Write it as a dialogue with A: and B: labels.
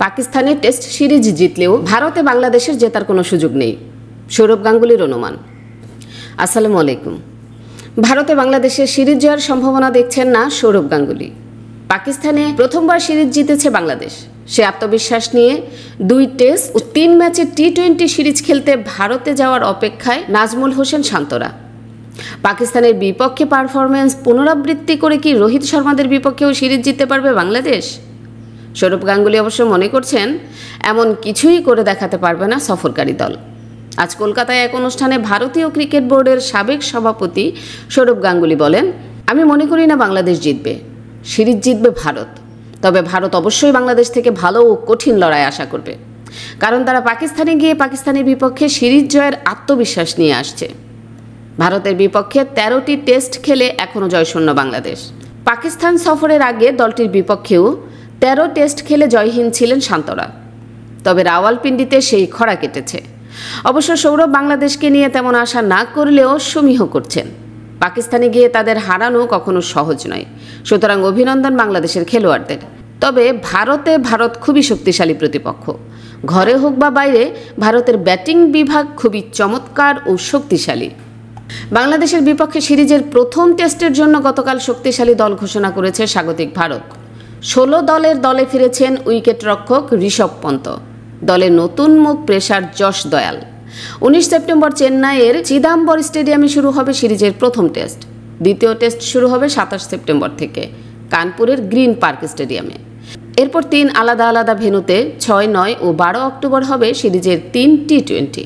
A: পাকিস্তানের test series জিতলেও ভারতে বাংলাদেশের জেতার কোনো সুযোগ নেই, সৌরভ গাঙ্গুলির অনুমান। আসসালামু আলাইকুম। ভারতে বাংলাদেশের সিরিজ জয়ের সম্ভাবনা দেখছেন না সৌরভ গাঙ্গুলি। পাকিস্তানে প্রথমবার সিরিজ জিতেছে বাংলাদেশ। সে আত্মবিশ্বাস নিয়ে 2 টেস্ট ও 3 ম্যাচের টি-20 সিরিজ খেলতে ভারতে যাওয়ার অপেক্ষায় নাজমুল হোসেন শান্তরা। পাকিস্তানের বিপক্ষে পারফরমেন্স পুনরাবৃত্তি করে কি রোহিত শর্মাদের বিপক্ষেও সিরিজ জিততে পারবে বাংলাদেশ? সৌরভ গাঙ্গুলি অবশ্য মনে করছেন এমন কিছুই করে দেখাতে পারবে না সফরকারী দল। আজ কলকাতায় এক অনুষ্ঠানে ভারতীয় ক্রিকেট বোর্ডের সাবেক সভাপতি সৌরভ গাঙ্গুলি বলেন, আমি মনে করি না বাংলাদেশ জিতবে, সিরিজ জিতবে ভারত। তবে ভারত অবশ্যই বাংলাদেশ থেকে ভালো ও কঠিন লড়াই আশা করবে, কারণ তারা পাকিস্তানে গিয়ে পাকিস্তানের বিপক্ষে সিরিজ জয়ের আত্মবিশ্বাস নিয়ে আসছে। ভারতের বিপক্ষে 13টি টেস্ট খেলে এখনও জয়শূন্য বাংলাদেশ। পাকিস্তান সফরের আগে দলটির বিপক্ষেও 13 টেস্ট খেলে জয়হীন ছিলেন শান্তরা। তবে রাওয়ালপিন্ডিতে সেই খরা কেটেছে। অবশ্য সৌরভ বাংলাদেশকে নিয়ে তেমন আশা না করলেও সমীহ করছেন। পাকিস্তানে গিয়ে তাদের হারানো কখনো সহজ নয়, সুতরাং অভিনন্দন বাংলাদেশের খেলোয়াড়দের। তবে ভারত খুবই শক্তিশালী প্রতিপক্ষ। ঘরে হোক বা বাইরে ভারতের ব্যাটিং বিভাগ খুবই চমৎকার ও শক্তিশালী। বাংলাদেশের বিপক্ষে সিরিজের প্রথম টেস্টের জন্য গতকাল শক্তিশালী দল ঘোষণা করেছে স্বাগতিক ভারত। 16 দলের দলে ফিরেছেন উইকেট রক্ষক ঋষভ পন্ত। দলের নতুন মুখ পেসার যশ দয়াল। 19 সেপ্টেম্বর চেন্নাইয়ের চিদাম্বর স্টেডিয়ামে শুরু হবে সিরিজের প্রথম টেস্ট। দ্বিতীয় টেস্ট শুরু হবে 27 সেপ্টেম্বর থেকে কানপুরের গ্রিন পার্ক স্টেডিয়ামে। এরপর 3 আলাদা আলাদা ভেন্যুতে 6, 9 ও 12 অক্টোবর হবে সিরিজের 3 টি-20।